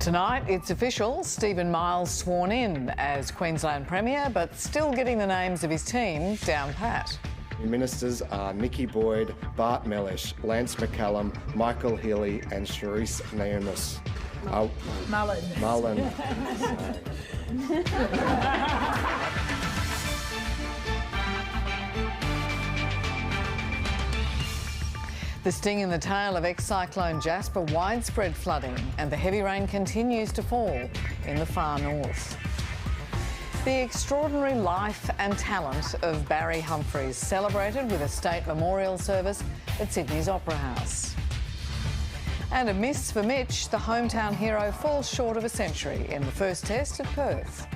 Tonight, it's official. Stephen Miles sworn in as Queensland Premier, but still getting the names of his team down pat. New ministers are Nikki Boyd, Bart Mellish, Lance McCallum, Michael Healy and Charisse Naomis. Mullen. The sting in the tail of ex-Cyclone Jasper, widespread flooding, and the heavy rain continues to fall in the far north. The extraordinary life and talent of Barry Humphries celebrated with a state memorial service at Sydney's Opera House. And a miss for Mitch, the hometown hero falls short of a century in the first test at Perth.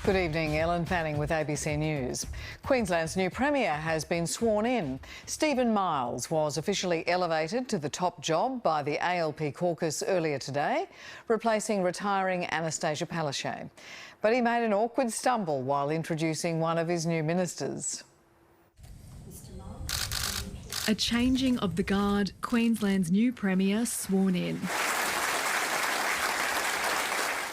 Good evening, Ellen Fanning with ABC News. Queensland's new Premier has been sworn in. Stephen Miles was officially elevated to the top job by the AUKUS earlier today, replacing retiring Anastasia Palaszczuk. But he made an awkward stumble while introducing one of his new ministers. A changing of the guard, Queensland's new Premier sworn in.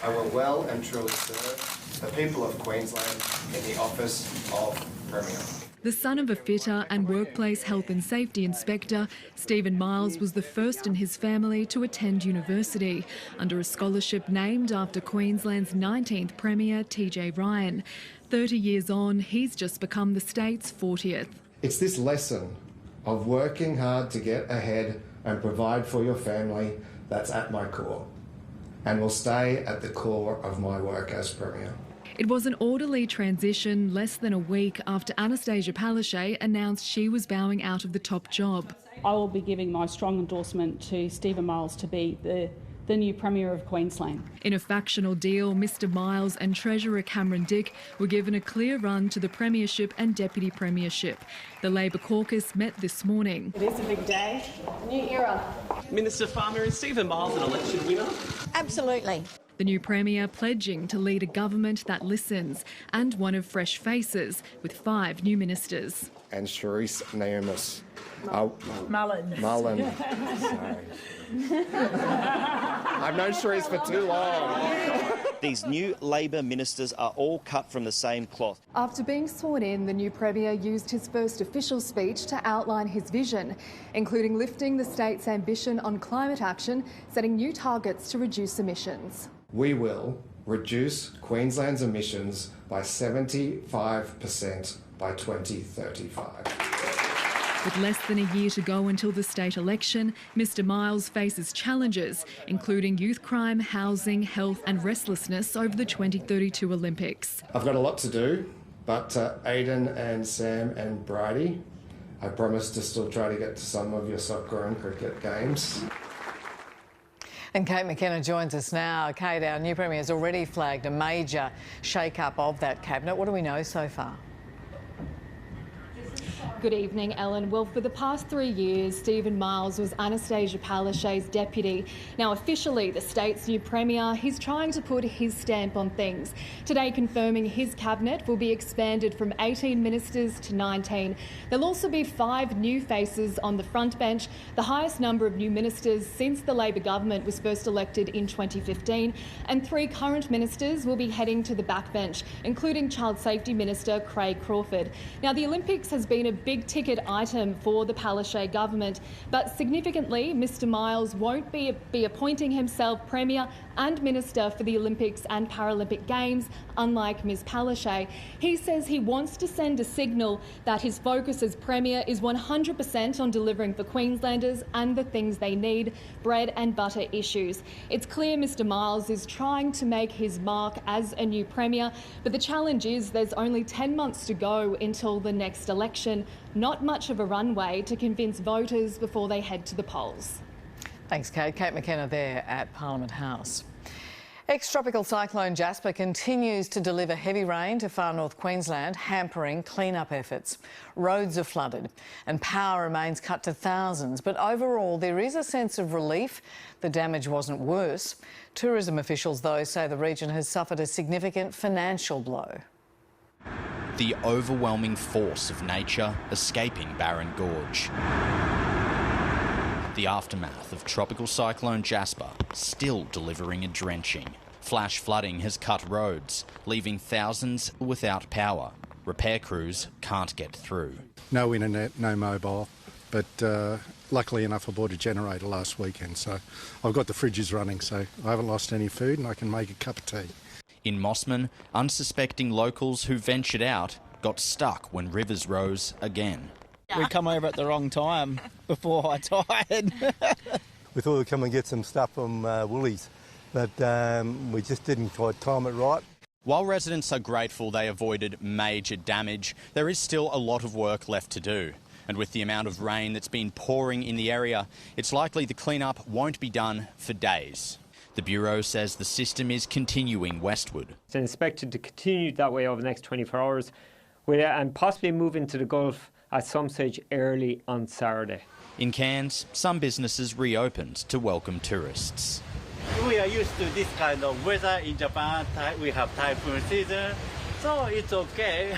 I will well and truly serve the people of Queensland in the office of Premier. The son of a fitter and workplace health and safety inspector, Stephen Miles was the first in his family to attend university under a scholarship named after Queensland's 19th Premier, TJ Ryan. 30 years on, he's just become the state's 40th. It's this lesson of working hard to get ahead and provide for your family that's at my core, and will stay at the core of my work as Premier. It was an orderly transition less than a week after Anastasia Palaszczuk announced she was bowing out of the top job. I will be giving my strong endorsement to Stephen Miles to be the new Premier of Queensland. In a factional deal, Mr Miles and Treasurer Cameron Dick were given a clear run to the Premiership and Deputy Premiership. The Labor caucus met this morning. It is a big day, new era. Minister Farmer, is Stephen Miles an election winner? Absolutely. The new Premier pledging to lead a government that listens, and one of fresh faces with 5 new ministers. And Charisse Naomis. Mullen. Sorry. I've known Charisse for too long. These new Labor ministers are all cut from the same cloth. After being sworn in, the new Premier used his first official speech to outline his vision, including lifting the state's ambition on climate action, setting new targets to reduce emissions. We will reduce Queensland's emissions by 75% by 2035. With less than a year to go until the state election, Mr Miles faces challenges, including youth crime, housing, health and restlessness over the 2032 Olympics. I've got a lot to do, but Aiden and Sam and Bridie, I promise to still try to get to some of your soccer and cricket games. And Kate McKenna joins us now. Kate, our new Premier has already flagged a major shake-up of that cabinet. What do we know so far? Good evening, Ellen. Well, for the past 3 years, Stephen Miles was Anastasia Palaszczuk's deputy. Now, officially, the state's new Premier, he's trying to put his stamp on things. Today, confirming his cabinet will be expanded from 18 ministers to 19. There'll also be 5 new faces on the front bench, the highest number of new ministers since the Labor government was first elected in 2015, and 3 current ministers will be heading to the backbench, including Child Safety Minister Craig Crawford. Now, the Olympics has been a big ticket item for the Palaszczuk government, but significantly, Mr Miles won't be appointing himself Premier and Minister for the Olympics and Paralympic Games, unlike Ms Palaszczuk. He says he wants to send a signal that his focus as Premier is 100% on delivering for Queenslanders and the things they need, bread and butter issues. It's clear Mr Miles is trying to make his mark as a new Premier, but the challenge is there's only 10 months to go until the next election. Not much of a runway to convince voters before they head to the polls. Thanks, Kate. Kate McKenna there at Parliament House. Ex-tropical cyclone Jasper continues to deliver heavy rain to far north Queensland, hampering clean-up efforts. Roads are flooded and power remains cut to thousands, but overall there is a sense of relief. The damage wasn't worse. Tourism officials, though, say the region has suffered a significant financial blow. The overwhelming. overwhelming force of nature escaping Barron Gorge. The aftermath of Tropical Cyclone Jasper still delivering a drenching. Flash flooding has cut roads, leaving thousands without power. Repair crews can't get through. No internet, no mobile, but luckily enough I bought a generator last weekend, so I've got the fridges running, so I haven't lost any food and I can make a cup of tea. In Mossman, unsuspecting locals who ventured out got stuck when rivers rose again. We come over at the wrong time before I tired. We thought we'd come and get some stuff from Woolies, but we just didn't quite time it right. While residents are grateful they avoided major damage, there is still a lot of work left to do. And with the amount of rain that's been pouring in the area, it's likely the clean-up won't be done for days. The Bureau says the system is continuing westward. It's expected to continue that way over the next 24 hours and possibly move into the Gulf at some stage early on Saturday. In Cairns, some businesses reopened to welcome tourists. We are used to this kind of weather in Japan. We have typhoon season, so it's okay.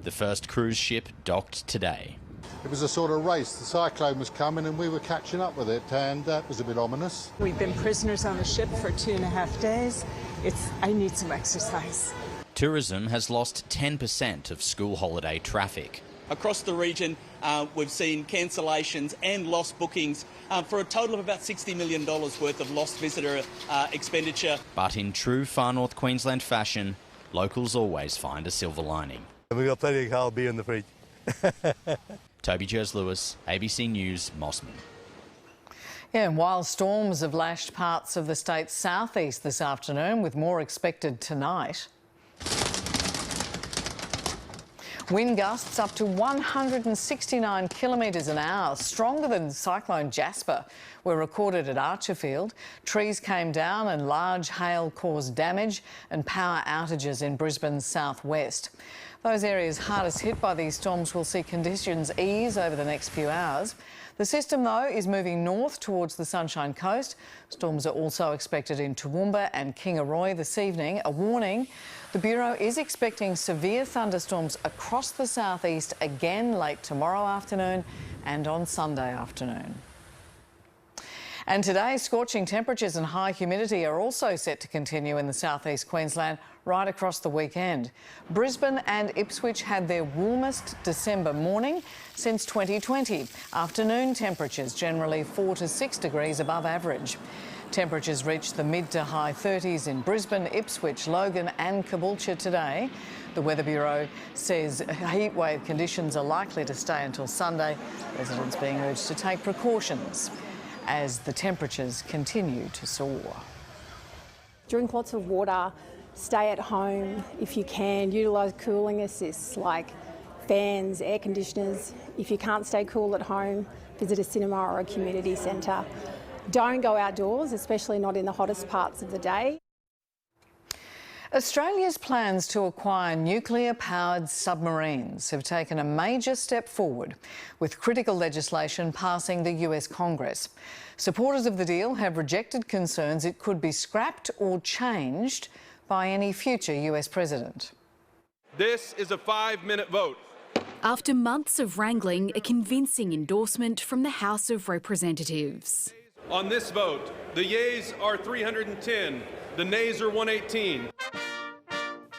The first cruise ship docked today. It was a sort of race. The cyclone was coming and we were catching up with it, and that was a bit ominous. We've been prisoners on the ship for 2.5 days. I need some exercise. Tourism has lost 10% of school holiday traffic. Across the region, we've seen cancellations and lost bookings for a total of about $60 million worth of lost visitor expenditure. But in true Far North Queensland fashion, locals always find a silver lining. We've got plenty of cold beer in the fridge. Toby Jers-Lewis, ABC News, Mossman. Yeah, and while storms have lashed parts of the state's southeast this afternoon, with more expected tonight. Wind gusts up to 169 kilometres an hour, stronger than Cyclone Jasper, were recorded at Archerfield. Trees came down and large hail caused damage and power outages in Brisbane's southwest. Those areas hardest hit by these storms will see conditions ease over the next few hours. The system, though, is moving north towards the Sunshine Coast. Storms are also expected in Toowoomba and Kingaroy this evening. A warning: the Bureau is expecting severe thunderstorms across the southeast again late tomorrow afternoon and on Sunday afternoon. And today, scorching temperatures and high humidity are also set to continue in the southeast Queensland right across the weekend. Brisbane and Ipswich had their warmest December morning since 2020. Afternoon temperatures generally 4 to 6 degrees above average. Temperatures reached the mid to high 30s in Brisbane, Ipswich, Logan and Caboolture today. The Weather Bureau says heatwave conditions are likely to stay until Sunday. Residents being urged to take precautions as the temperatures continue to soar. Drink lots of water, stay at home if you can, utilise cooling assists like fans, air conditioners. If you can't stay cool at home, visit a cinema or a community centre. Don't go outdoors, especially not in the hottest parts of the day. Australia's plans to acquire nuclear-powered submarines have taken a major step forward, with critical legislation passing the US Congress. Supporters of the deal have rejected concerns it could be scrapped or changed by any future US president. This is a 5-minute vote. After months of wrangling, a convincing endorsement from the House of Representatives. On this vote, the yeas are 310, the nays are 118.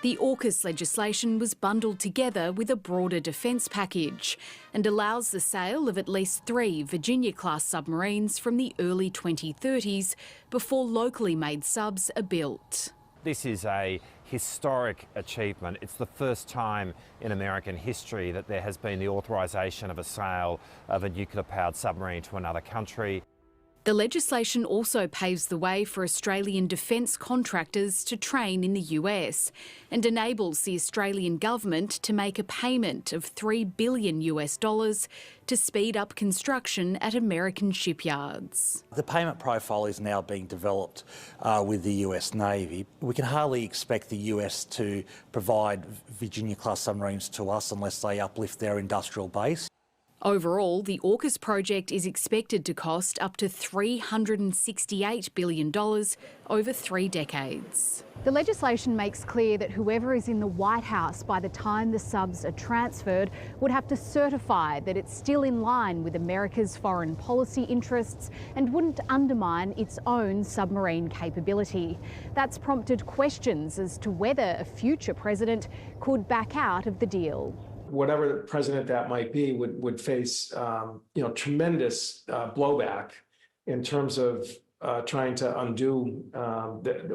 The AUKUS legislation was bundled together with a broader defence package and allows the sale of at least 3 Virginia-class submarines from the early 2030s before locally made subs are built. This is a historic achievement. It's the first time in American history that there has been the authorisation of a sale of a nuclear-powered submarine to another country. The legislation also paves the way for Australian defence contractors to train in the US and enables the Australian government to make a payment of $3 billion to speed up construction at American shipyards. The payment profile is now being developed with the US Navy. We can hardly expect the US to provide Virginia-class submarines to us unless they uplift their industrial base. Overall, the AUKUS project is expected to cost up to $368 billion over 3 decades. The legislation makes clear that whoever is in the White House by the time the subs are transferred would have to certify that it's still in line with America's foreign policy interests and wouldn't undermine its own submarine capability. That's prompted questions as to whether a future president could back out of the deal. Whatever president that might be would face tremendous blowback in terms of trying to undo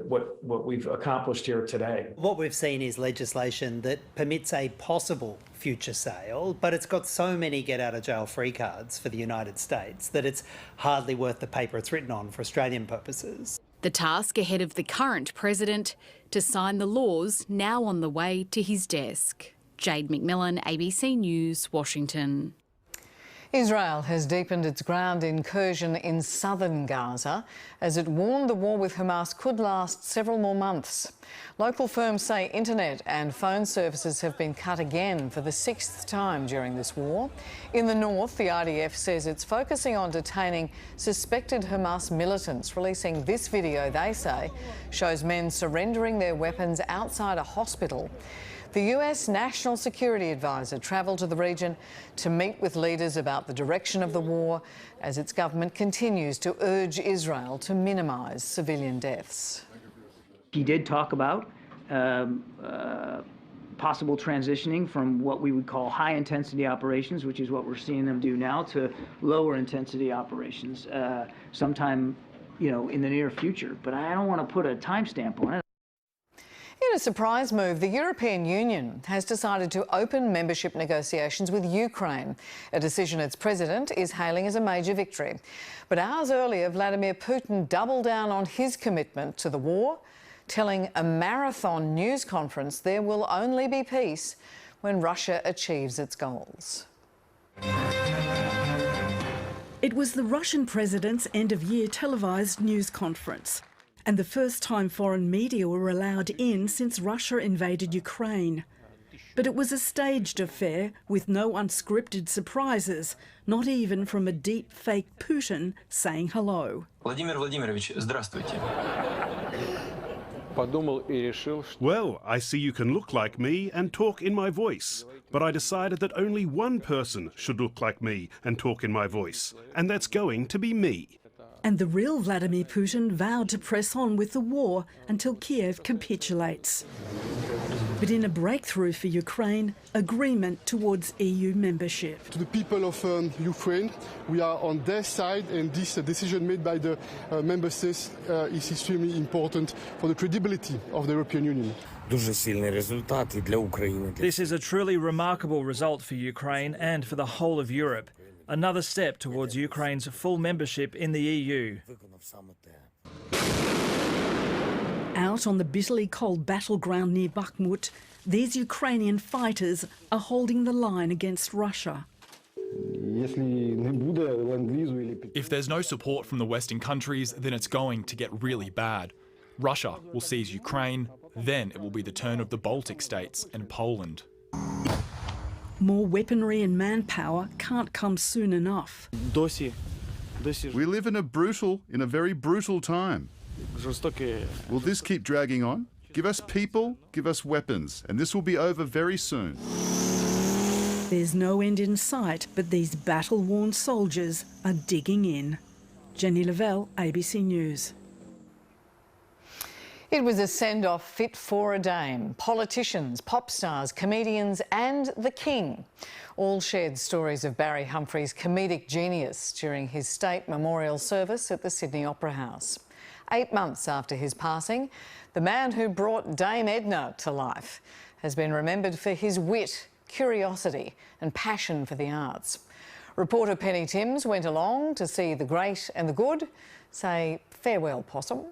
what we've accomplished here today. What we've seen is legislation that permits a possible future sale, but it's got so many get-out-of-jail-free cards for the United States that it's hardly worth the paper it's written on for Australian purposes. The task ahead of the current president to sign the laws now on the way to his desk. Jade McMillan, ABC News, Washington. Israel has deepened its ground incursion in southern Gaza as it warned the war with Hamas could last several more months. Local firms say internet and phone services have been cut again for the 6th time during this war. In the north, the IDF says it's focusing on detaining suspected Hamas militants, releasing this video they say shows men surrendering their weapons outside a hospital. The US National Security Advisor travelled to the region to meet with leaders about the direction of the war as its government continues to urge Israel to minimise civilian deaths. He did talk about possible transitioning from what we would call high-intensity operations, which is what we're seeing them do now, to lower-intensity operations sometime, in the near future. But I don't want to put a timestamp on it. In a surprise move, the European Union has decided to open membership negotiations with Ukraine, a decision its president is hailing as a major victory. But hours earlier, Vladimir Putin doubled down on his commitment to the war, telling a marathon news conference there will only be peace when Russia achieves its goals. It was the Russian president's end-of-year televised news conference, and the first time foreign media were allowed in since Russia invaded Ukraine. But it was a staged affair with no unscripted surprises, not even from a deep fake Putin saying hello. Vladimir Vladimirovich, здравствуйте. Well, I see you can look like me and talk in my voice, but I decided that only one person should look like me and talk in my voice, and that's going to be me. And the real Vladimir Putin vowed to press on with the war until Kiev capitulates. But in a breakthrough for Ukraine, agreement towards EU membership. To the people of Ukraine, we are on their side, and this decision made by the member states is extremely important for the credibility of the European Union. This is a truly remarkable result for Ukraine and for the whole of Europe. Another step towards Ukraine's full membership in the EU. Out on the bitterly cold battleground near Bakhmut, these Ukrainian fighters are holding the line against Russia. If there's no support from the Western countries, then it's going to get really bad. Russia will seize Ukraine, then it will be the turn of the Baltic states and Poland. More weaponry and manpower can't come soon enough. We live in a very brutal time. Will this keep dragging on? Give us people, give us weapons, and this will be over very soon. There's no end in sight, but these battle-worn soldiers are digging in. Jenny Lavelle, ABC News. It was a send-off fit for a dame. Politicians, pop stars, comedians and the King all shared stories of Barry Humphries' comedic genius during his state memorial service at the Sydney Opera House. 8 months after his passing, the man who brought Dame Edna to life has been remembered for his wit, curiosity and passion for the arts. Reporter Penny Timms went along to see the great and the good say farewell, possum.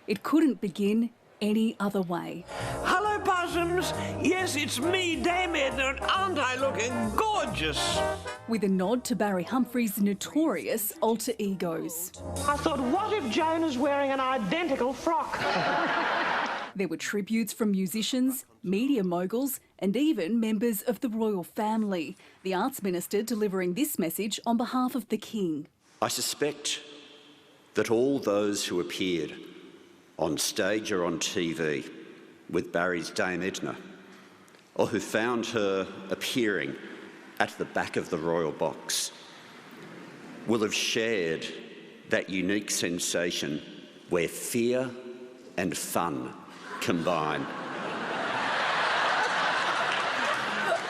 It couldn't begin any other way. Hello, possums. Yes, it's me, Dame Edna, and aren't I looking gorgeous? With a nod to Barry Humphries' notorious alter egos. I thought, what if Joan is wearing an identical frock? There were tributes from musicians, media moguls and even members of the royal family. The Arts Minister delivering this message on behalf of the King. I suspect that all those who appeared on stage or on TV with Barry's Dame Edna, or who found her appearing at the back of the royal box, will have shared that unique sensation where fear and fun combine.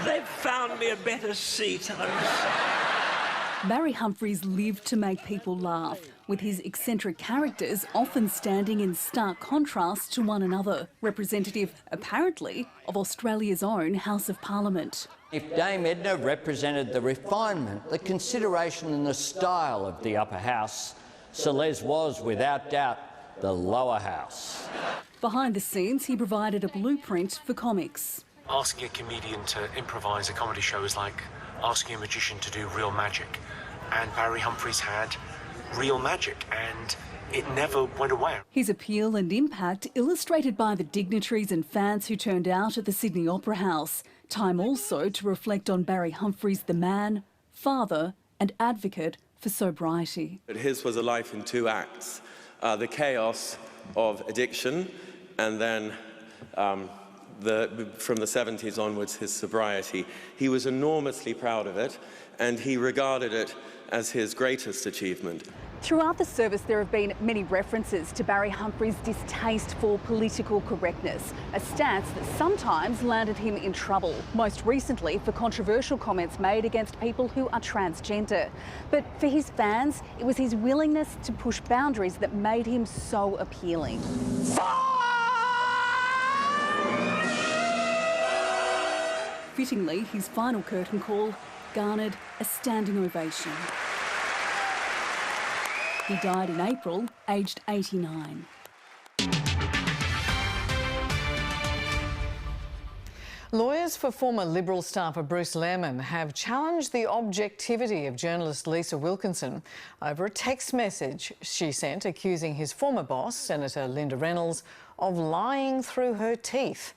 They've found me a better seat. Barry Humphries lived to make people laugh, with his eccentric characters often standing in stark contrast to one another, representative, apparently, of Australia's own House of Parliament. If Dame Edna represented the refinement, the consideration and the style of the upper house, Celeste was, without doubt, the lower house. Behind the scenes, he provided a blueprint for comics. Asking a comedian to improvise a comedy show is like asking a magician to do real magic. And Barry Humphries had real magic, and it never went away. His appeal and impact illustrated by the dignitaries and fans who turned out at the Sydney Opera House. Time also to reflect on Barry Humphries, the man, father and advocate for sobriety. His was a life in two acts. The chaos of addiction, and then from the 70s onwards, his sobriety. He was enormously proud of it, and he regarded it as his greatest achievement. Throughout the service, there have been many references to Barry Humphries' distaste for political correctness, a stance that sometimes landed him in trouble, most recently for controversial comments made against people who are transgender. But for his fans, it was his willingness to push boundaries that made him so appealing. Fittingly, his final curtain call garnered a standing ovation. He died in April, aged 89. Lawyers for former Liberal staffer Bruce Lehrmann have challenged the objectivity of journalist Lisa Wilkinson over a text message she sent accusing his former boss, Senator Linda Reynolds, of lying through her teeth.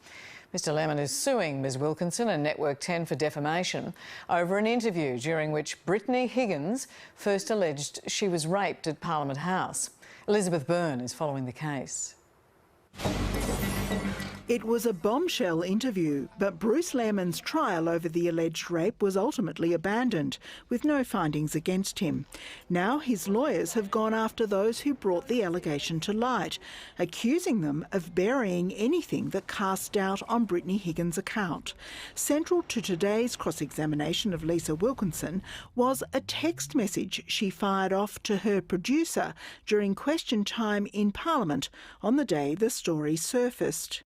Mr Lehrmann is suing Ms Wilkinson and Network 10 for defamation over an interview during which Brittany Higgins first alleged she was raped at Parliament House. Elizabeth Byrne is following the case. It was a bombshell interview, but Bruce Lehrmann's trial over the alleged rape was ultimately abandoned, with no findings against him. Now his lawyers have gone after those who brought the allegation to light, accusing them of burying anything that cast doubt on Brittany Higgins' account. Central to today's cross-examination of Lisa Wilkinson was a text message she fired off to her producer during question time in Parliament on the day the story surfaced.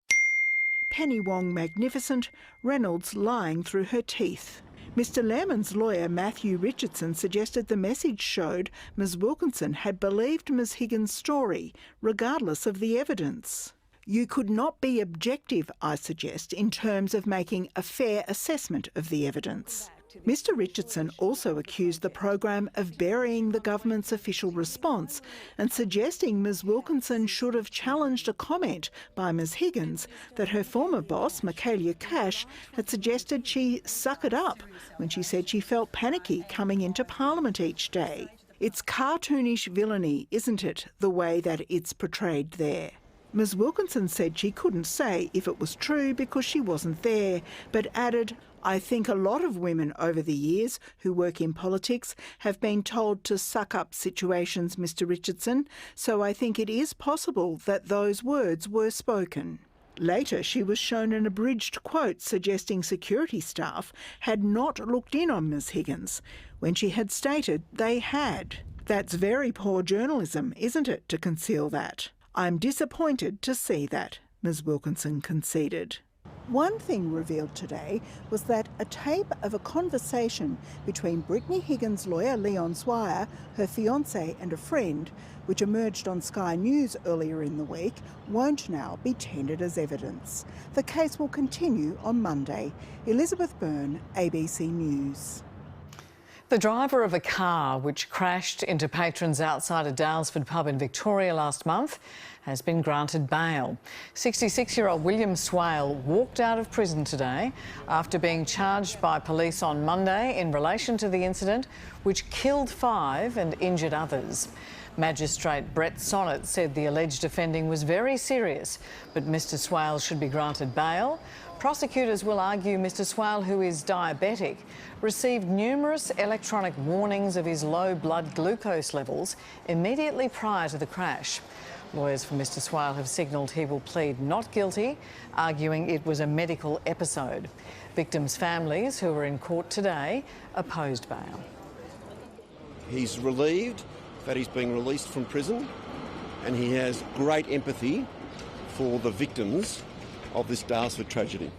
Penny Wong magnificent, Reynolds lying through her teeth. Mr Lehrmann's lawyer Matthew Richardson suggested the message showed Ms Wilkinson had believed Ms Higgins' story, regardless of the evidence. You could not be objective, I suggest, in terms of making a fair assessment of the evidence. Mr Richardson also accused the program of burying the government's official response and suggesting Ms Wilkinson should have challenged a comment by Ms Higgins that her former boss, Michaelia Cash, had suggested she suck it up when she said she felt panicky coming into Parliament each day. It's cartoonish villainy, isn't it, the way that it's portrayed there? Ms Wilkinson said she couldn't say if it was true because she wasn't there, but added, I think a lot of women over the years who work in politics have been told to suck up situations, Mr Richardson, so I think it is possible that those words were spoken. Later, she was shown an abridged quote suggesting security staff had not looked in on Ms Higgins, when she had stated they had. That's very poor journalism, isn't it, to conceal that? I'm disappointed to see that, Ms Wilkinson conceded. One thing revealed today was that a tape of a conversation between Brittany Higgins' lawyer Leon Swire, her fiancé and a friend, which emerged on Sky News earlier in the week, won't now be tendered as evidence. The case will continue on Monday. Elizabeth Byrne, ABC News. The driver of a car which crashed into patrons outside a Darford pub in Victoria last month has been granted bail. 66-year-old William Swale walked out of prison today after being charged by police on Monday in relation to the incident which killed 5 and injured others. Magistrate Brett Sonnet said the alleged offending was very serious, but Mr Swale should be granted bail. Prosecutors will argue Mr Swale, who is diabetic, received numerous electronic warnings of his low blood glucose levels immediately prior to the crash. Lawyers for Mr Swale have signalled he will plead not guilty, arguing it was a medical episode. Victims' families, who were in court today, opposed bail. He's relieved that he's being released from prison, and he has great empathy for the victims of this Darford tragedy.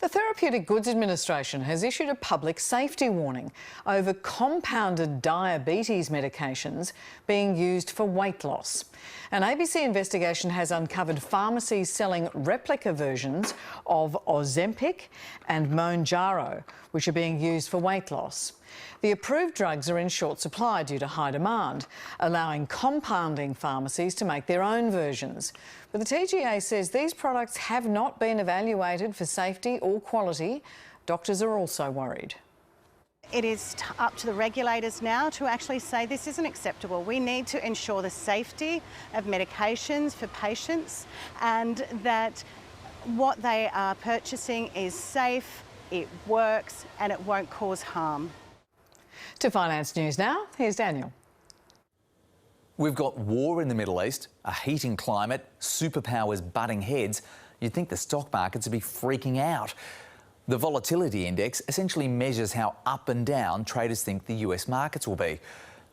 The Therapeutic Goods Administration has issued a public safety warning over compounded diabetes medications being used for weight loss. An ABC investigation has uncovered pharmacies selling replica versions of Ozempic and Mounjaro, which are being used for weight loss. The approved drugs are in short supply due to high demand, allowing compounding pharmacies to make their own versions. But the TGA says these products have not been evaluated for safety or quality. Doctors are also worried. It is up to the regulators now to actually say this isn't acceptable. We need to ensure the safety of medications for patients and that what they are purchasing is safe, it works and it won't cause harm. To Finance News now, here's Daniel. We've got war in the Middle East, a heating climate, superpowers butting heads. You'd think the stock markets would be freaking out. The volatility index essentially measures how up and down traders think the US markets will be.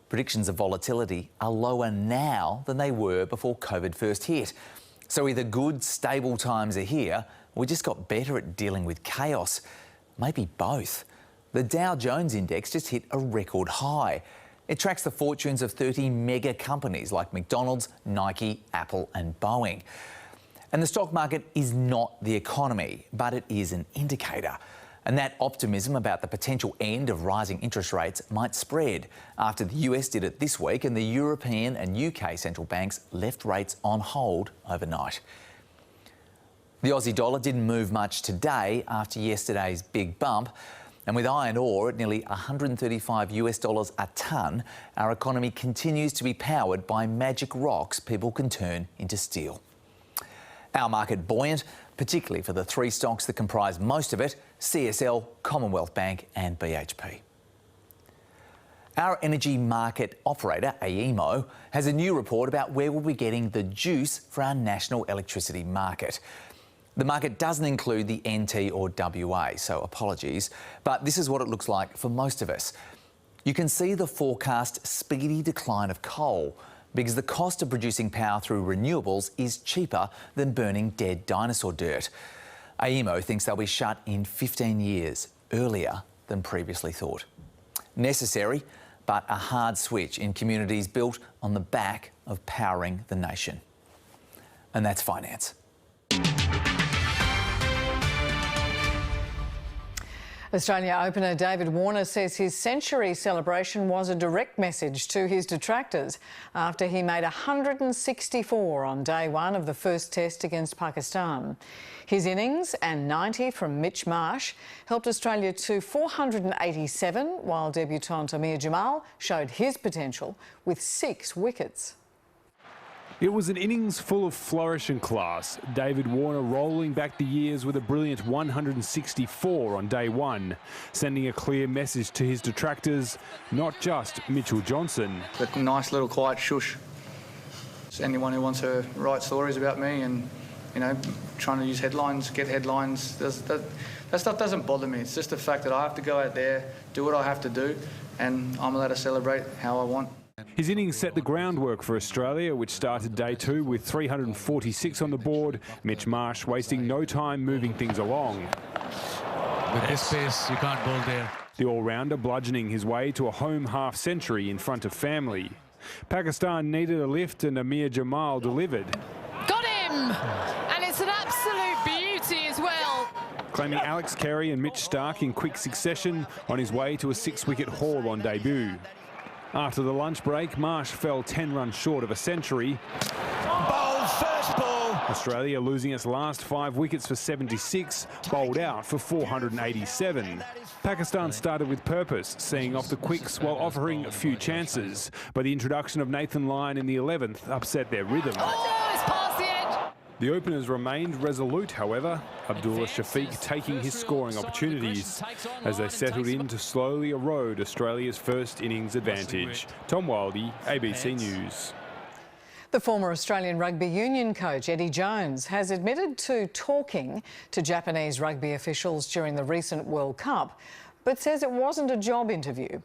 Predictions of volatility are lower now than they were before COVID first hit. So either good, stable times are here, or we just got better at dealing with chaos. Maybe both. The Dow Jones index just hit a record high. It tracks the fortunes of 30 mega companies like McDonald's, Nike, Apple and Boeing. And the stock market is not the economy, but it is an indicator. And that optimism about the potential end of rising interest rates might spread after the US did it this week and the European and UK central banks left rates on hold overnight. The Aussie dollar didn't move much today after yesterday's big bump. And with iron ore at nearly $135 a tonne, our economy continues to be powered by magic rocks people can turn into steel. Our market buoyant, particularly for the 3 stocks that comprise most of it: CSL, Commonwealth Bank and BHP. Our energy market operator, AEMO, has a new report about where we'll be getting the juice for our national electricity market. The market doesn't include the NT or WA, so apologies, but this is what it looks like for most of us. You can see the forecast speedy decline of coal because the cost of producing power through renewables is cheaper than burning dead dinosaur dirt. AEMO thinks they'll be shut in 15 years, earlier than previously thought. Necessary, but a hard switch in communities built on the back of powering the nation. And that's finance. Australia opener David Warner says his century celebration was a direct message to his detractors after he made 164 on day 1 of the first test against Pakistan. His innings and 90 from Mitch Marsh helped Australia to 487, while debutant Amir Jamal showed his potential with 6 wickets. It was an innings full of flourish and class. David Warner rolling back the years with a brilliant 164 on day 1, sending a clear message to his detractors, not just Mitchell Johnson. A nice little quiet shush. It's anyone who wants to write stories about me and, you know, trying to use headlines, get headlines, that stuff doesn't bother me. It's just the fact that I have to go out there, do what I have to do, and I'm allowed to celebrate how I want. His innings set the groundwork for Australia, which started day 2 with 346 on the board. Mitch Marsh wasting no time moving things along. With this pace, you can't bowl there. The all-rounder bludgeoning his way to a home half-century in front of family. Pakistan needed a lift and Amir Jamal delivered. Got him! And it's an absolute beauty as well. claiming Alex Carey and Mitch Stark in quick succession on his way to a 6-wicket haul on debut. After the lunch break, Marsh fell 10 runs short of a century. Bowled first ball. Australia losing its last 5 wickets for 76, bowled out for 487. Pakistan started with purpose, seeing off the quicks while offering a few chances, but the introduction of Nathan Lyon in the 11th upset their rhythm. The openers remained resolute, however, Abdullah Shafiq taking his scoring opportunities as they settled in to slowly erode Australia's first innings advantage. Tom Wildey, ABC News. The former Australian rugby union coach Eddie Jones has admitted to talking to Japanese rugby officials during the recent World Cup, but says it wasn't a job interview.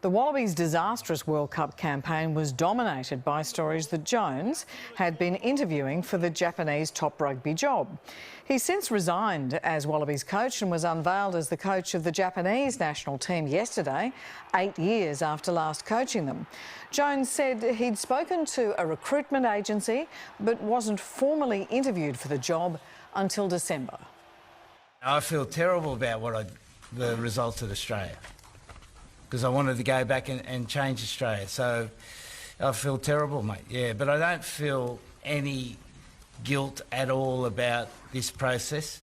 The Wallabies' disastrous World Cup campaign was dominated by stories that Jones had been interviewing for the Japanese top rugby job. He's since resigned as Wallabies coach and was unveiled as the coach of the Japanese national team yesterday, 8 years after last coaching them. Jones said he'd spoken to a recruitment agency but wasn't formally interviewed for the job until December. I feel terrible about the results at Australia, because I wanted to go back and change Australia. So I feel terrible, mate, yeah. But I don't feel any guilt at all about this process.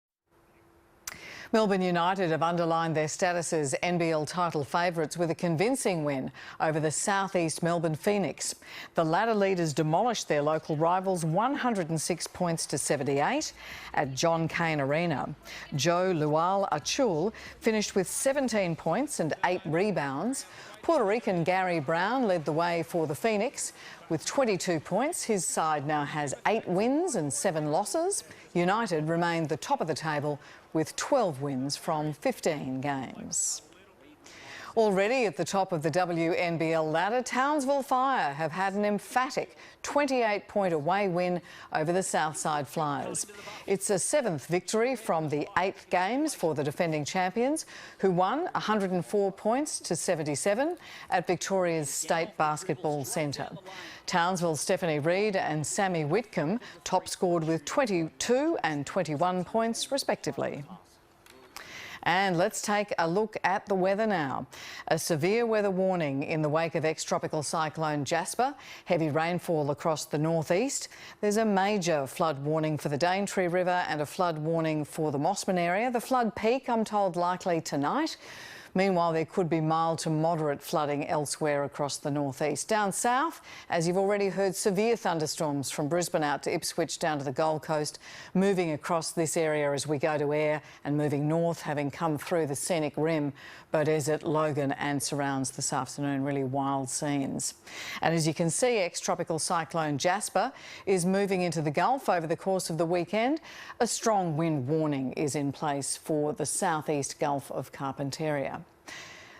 Melbourne United have underlined their status as NBL title favourites with a convincing win over the South-East Melbourne Phoenix. The ladder leaders demolished their local rivals 106 points to 78 at John Cain Arena. Joe Lual-Achul finished with 17 points and 8 rebounds. Puerto Rican Gary Brown led the way for the Phoenix with 22 points. His side now has 8 wins and 7 losses. United remained the top of the table with 12 wins from 15 games. Already at the top of the WNBL ladder, Townsville Fire have had an emphatic 28-point away win over the Southside Flyers. It's a 7th victory from the 8th games for the defending champions, who won 104 points to 77 at Victoria's State Basketball Centre. Townsville's Stephanie Reid and Sammy Whitcomb top scored with 22 and 21 points respectively. And let's take a look at the weather now. A severe weather warning in the wake of ex-tropical cyclone Jasper. Heavy rainfall across the northeast. There's a major flood warning for the Daintree River and a flood warning for the Mossman area. The flood peak, I'm told, likely tonight. Meanwhile, there could be mild to moderate flooding elsewhere across the northeast. Down south, as you've already heard, severe thunderstorms from Brisbane out to Ipswich down to the Gold Coast, moving across this area as we go to air and moving north, having come through the scenic rim, but is at Logan and surrounds this afternoon. Really wild scenes. And as you can see, ex-tropical cyclone Jasper is moving into the Gulf over the course of the weekend. A strong wind warning is in place for the southeast Gulf of Carpentaria.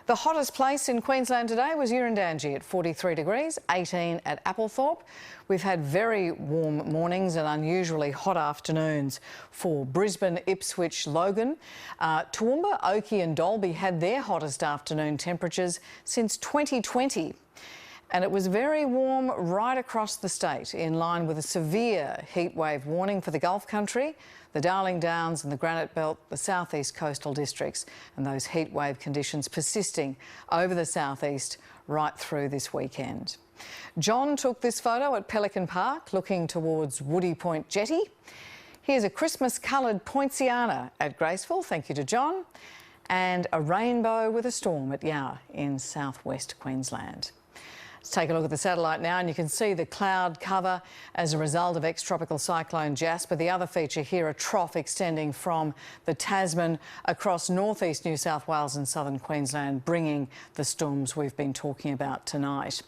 The hottest place in Queensland today was Urundangi at 43 degrees, 18 at Applethorpe. We've had very warm mornings and unusually hot afternoons for Brisbane, Ipswich, Logan. Toowoomba, Oakey and Dalby had their hottest afternoon temperatures since 2020. And it was very warm right across the state, in line with a severe heatwave warning for the Gulf Country, the Darling Downs and the Granite Belt, the southeast coastal districts, and those heatwave conditions persisting over the southeast right through this weekend. John took this photo at Pelican Park, looking towards Woody Point Jetty. Here's a Christmas-coloured poinciana at Graceville, thank you to John, and a rainbow with a storm at Yarra in southwest Queensland. Let's take a look at the satellite now and you can see the cloud cover as a result of ex-tropical cyclone Jasper. The other feature here, a trough extending from the Tasman across northeast New South Wales and southern Queensland, bringing the storms we've been talking about tonight.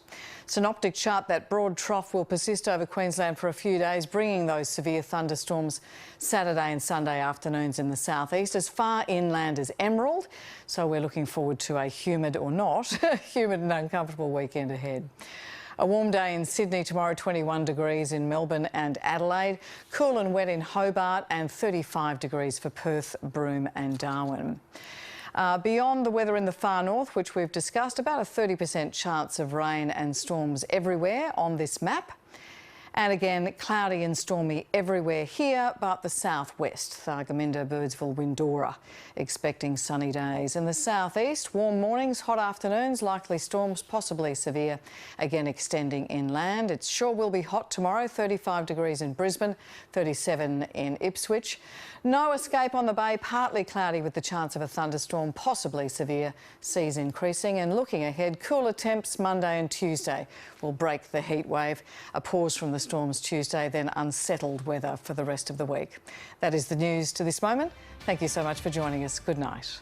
Synoptic chart, that broad trough will persist over Queensland for a few days, bringing those severe thunderstorms Saturday and Sunday afternoons in the southeast, as far inland as Emerald. So we're looking forward to a humid or not, humid and uncomfortable weekend ahead. A warm day in Sydney tomorrow, 21 degrees in Melbourne and Adelaide, cool and wet in Hobart and 35 degrees for Perth, Broome and Darwin. Beyond the weather in the far north, which we've discussed, about a 30% chance of rain and storms everywhere on this map. And again, cloudy and stormy everywhere here, but the southwest, Thargomindah, Birdsville, Windora, expecting sunny days. In the southeast, warm mornings, hot afternoons, likely storms, possibly severe, again extending inland. It sure will be hot tomorrow, 35 degrees in Brisbane, 37 in Ipswich. No escape on the bay, partly cloudy with the chance of a thunderstorm, possibly severe, seas increasing. And looking ahead, cooler temps Monday and Tuesday will break the heat wave. A pause from the storms Tuesday, then unsettled weather for the rest of the week. That is the news to this moment. Thank you so much for joining us. Good night.